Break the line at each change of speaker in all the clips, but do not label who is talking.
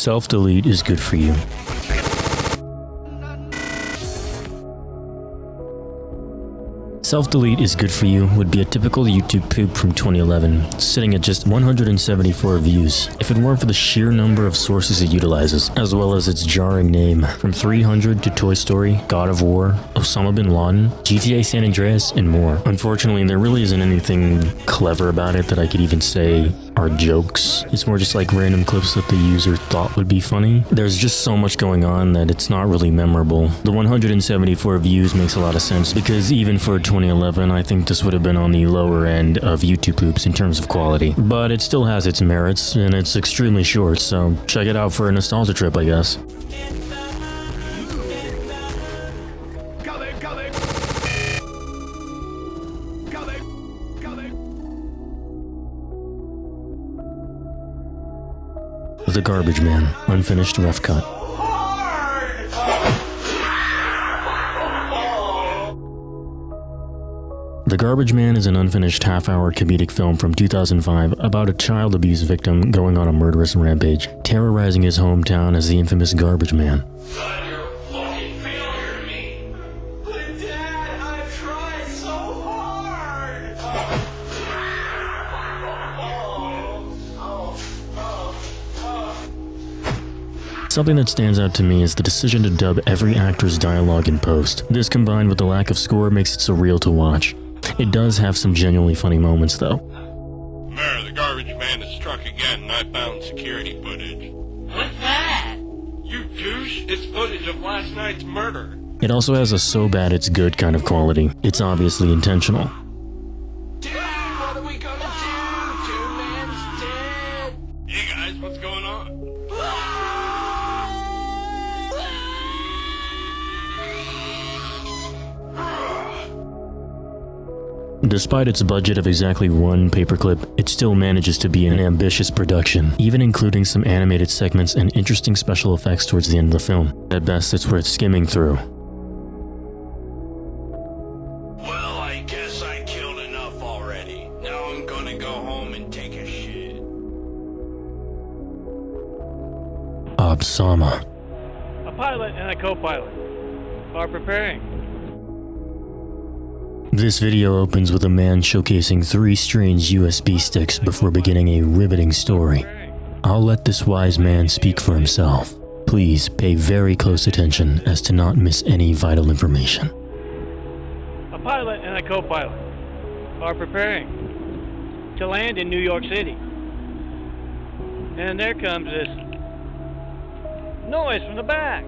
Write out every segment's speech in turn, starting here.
Self-delete is good for you. Self-delete is good for you would be a typical YouTube poop from 2011, sitting at just 174 views, if it weren't for the sheer number of sources it utilizes, as well as its jarring name, from 300 to Toy Story, God of War, Osama bin Laden, GTA San Andreas, and more. Unfortunately, there really isn't anything clever about it that I could even say are jokes. It's more just like random clips that the user thought would be funny. There's just so much going on that it's not really memorable. The 174 views makes a lot of sense because even for 2011, I think this would have been on the lower end of YouTube poops in terms of quality. But it still has its merits, and it's extremely short, so check it out for a nostalgia trip, I guess. The Garbage Man, unfinished rough cut. The Garbage Man is an unfinished half-hour comedic film from 2005 about a child abuse victim going on a murderous rampage, terrorizing his hometown as the infamous Garbage Man. Something that stands out to me is the decision to dub every actor's dialogue in post. This combined with the lack of score makes it surreal to watch. It does have some genuinely funny moments though.
Mayor, the Garbage Man is struck again and I found security footage.
What's that?
You douche, it's footage of last night's murder.
It also has a so bad it's good kind of quality. It's obviously intentional.
Dude, what are we gonna do? Two man's dead.
Hey guys, what's going on?
Despite its budget of exactly one paperclip, it still manages to be an ambitious production, even including some animated segments and interesting special effects towards the end of the film. At best, it's worth skimming through.
Well, I guess I killed enough already. Now I'm gonna go home and take a shit.
Obsama.
A pilot and a co-pilot are preparing.
This video opens with a man showcasing 3 strange USB sticks before beginning a riveting story. I'll let this wise man speak for himself. Please pay very close attention as to not miss any vital information.
A pilot and a co-pilot are preparing to land in New York City. And there comes this noise from the back.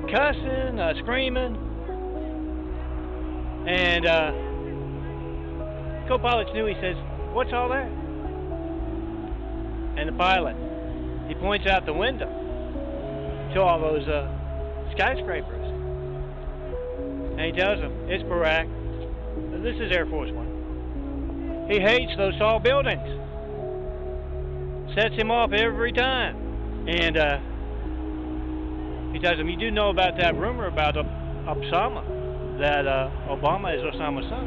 Cussing, screaming. And co-pilot's new, he says, "What's all that?" And the pilot, he points out the window to all those skyscrapers. And he tells them, "It's Barack. This is Air Force One. He hates those tall buildings. Sets him off every time." And he tells him, "You do know about that rumor about Obsama, that Obama is Osama's son."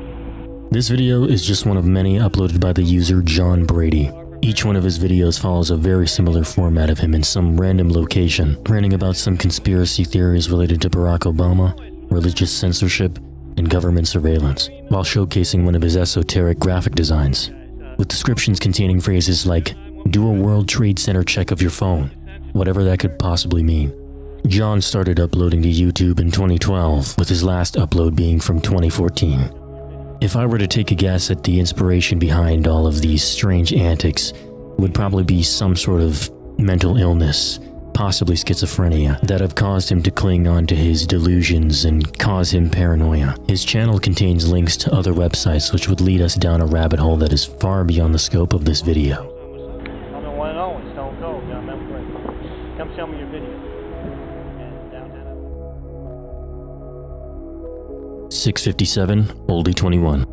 This video is just one of many uploaded by the user John Brady. Each one of his videos follows a very similar format of him in some random location, ranting about some conspiracy theories related to Barack Obama, religious censorship, and government surveillance, while showcasing one of his esoteric graphic designs, with descriptions containing phrases like, "Do a World Trade Center check of your phone," whatever that could possibly mean. John started uploading to YouTube in 2012, with his last upload being from 2014. If I were to take a guess at the inspiration behind all of these strange antics, it would probably be some sort of mental illness, possibly schizophrenia, that have caused him to cling on to his delusions and cause him paranoia. His channel contains links to other websites which would lead us down a rabbit hole that is far beyond the scope of this video.
I'm the one and only Stone Cold. Come show me your video.
657, Oldie 21.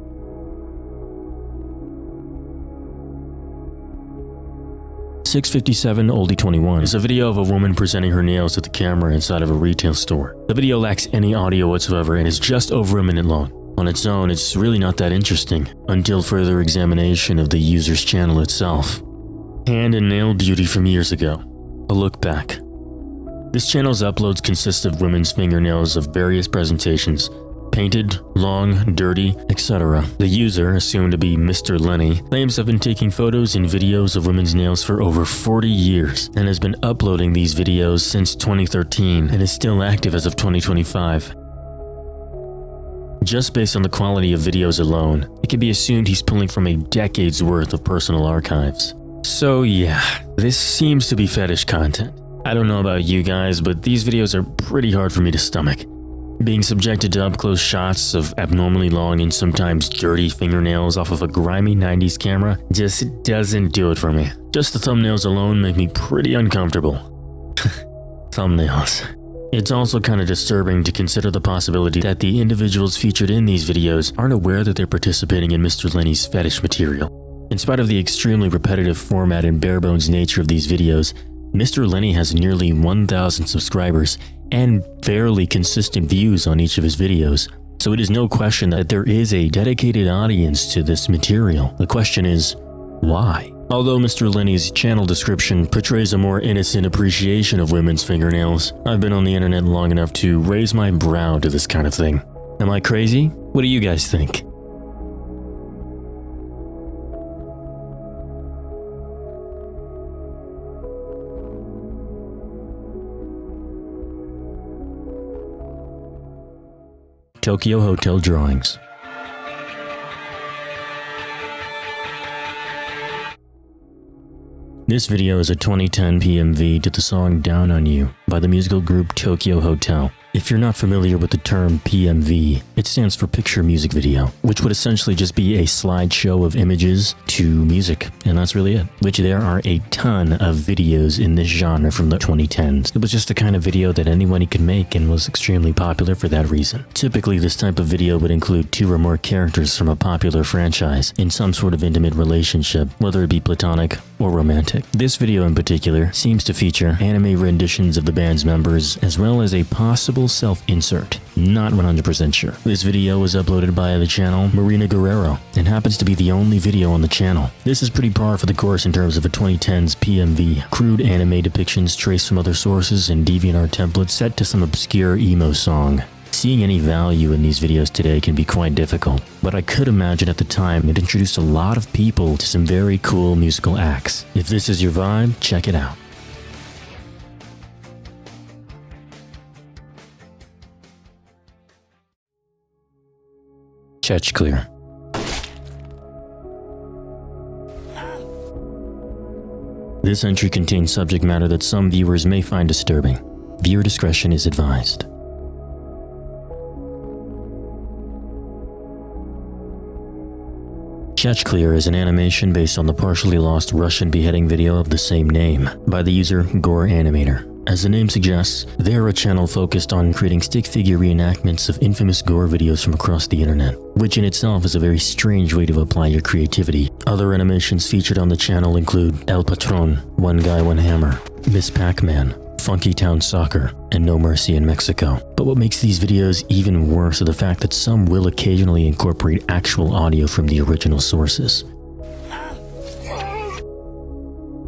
"657 Oldie 21 is a video of a woman presenting her nails to the camera inside of a retail store. The video lacks any audio whatsoever and is just over a minute long. On its own, it's really not that interesting, until further examination of the user's channel itself. Hand and nail beauty from years ago. A look back. This channel's uploads consist of women's fingernails of various presentations. Painted, long, dirty, etc. The user, assumed to be Mr. Lenny, claims to have been taking photos and videos of women's nails for over 40 years and has been uploading these videos since 2013 and is still active as of 2025. Just based on the quality of videos alone, it can be assumed he's pulling from a decade's worth of personal archives. So yeah, this seems to be fetish content. I don't know about you guys, but these videos are pretty hard for me to stomach. Being subjected to up-close shots of abnormally long and sometimes dirty fingernails off of a grimy 90s camera just doesn't do it for me. Just the thumbnails alone make me pretty uncomfortable. Thumbnails. It's also kind of disturbing to consider the possibility that the individuals featured in these videos aren't aware that they're participating in Mr. Lenny's fetish material. In spite of the extremely repetitive format and bare-bones nature of these videos, Mr. Lenny has nearly 1,000 subscribers and fairly consistent views on each of his videos, so it is no question that there is a dedicated audience to this material. The question is, why? Although Mr. Lenny's channel description portrays a more innocent appreciation of women's fingernails, I've been on the internet long enough to raise my brow to this kind of thing. Am I crazy? What do you guys think? Tokyo Hotel Drawings. This video is a 2010 PMV to the song Down on You by the musical group Tokyo Hotel. If you're not familiar with the term PMV, it stands for Picture Music Video, which would essentially just be a slideshow of images to music, and that's really it. Which there are a ton of videos in this genre from the 2010s. It was just the kind of video that anybody could make and was extremely popular for that reason. Typically, this type of video would include 2 or more characters from a popular franchise in some sort of intimate relationship, whether it be platonic or romantic. This video in particular seems to feature anime renditions of the band's members as well as a possible self-insert. Not 100% sure. This video was uploaded by the channel Marina Guerrero and happens to be the only video on the channel. This is pretty par for the course in terms of a 2010s PMV. Crude anime depictions traced from other sources and DeviantArt templates set to some obscure emo song. Seeing any value in these videos today can be quite difficult, but I could imagine at the time it introduced a lot of people to some very cool musical acts. If this is your vibe, check it out. Chechclear. This entry contains subject matter that some viewers may find disturbing. Viewer discretion is advised. Chechclear is an animation based on the partially lost Russian beheading video of the same name by the user Gore Animator. As the name suggests, they are a channel focused on creating stick figure reenactments of infamous gore videos from across the internet, which in itself is a very strange way to apply your creativity. Other animations featured on the channel include El Patron, One Guy, One Hammer, Miss Pac-Man, Funky Town Soccer, and No Mercy in Mexico. But what makes these videos even worse is the fact that some will occasionally incorporate actual audio from the original sources.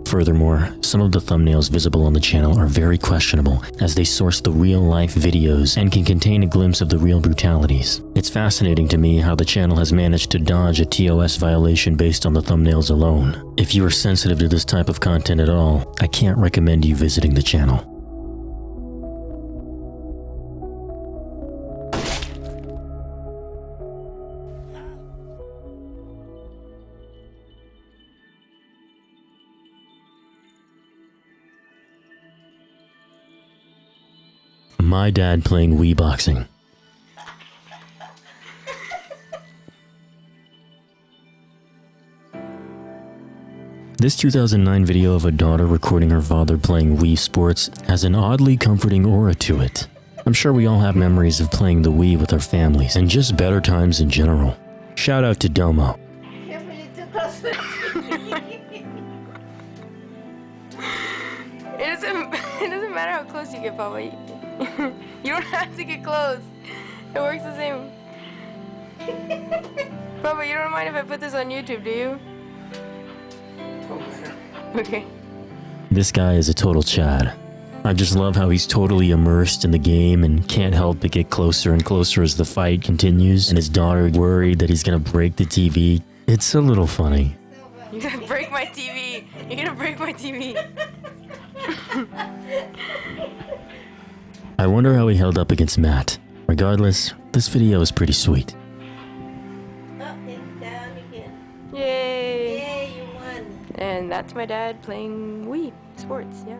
Furthermore, some of the thumbnails visible on the channel are very questionable as they source the real-life videos and can contain a glimpse of the real brutalities. It's fascinating to me how the channel has managed to dodge a TOS violation based on the thumbnails alone. If you are sensitive to this type of content at all, I can't recommend you visiting the channel. My Dad Playing Wii Boxing. This 2009 video of a daughter recording her father playing Wii Sports has an oddly comforting aura to it. I'm sure we all have memories of playing the Wii with our families and just better times in general. Shout out to Domo.
It doesn't matter how close you get, Papa. You don't have to get close. It works the same. Papa, you don't mind if I put this on YouTube, do you?
Don't matter.
Okay.
This guy is a total Chad. I just love how he's totally immersed in the game and can't help but get closer and closer as the fight continues, and his daughter worried that he's gonna break the TV. It's a little funny.
You're gonna break my TV. You're gonna break my TV.
I wonder how he held up against Matt. Regardless, this video is pretty sweet.
Up and down again.
Yay!
Yay, you won.
And that's my dad playing Wii sports, yeah.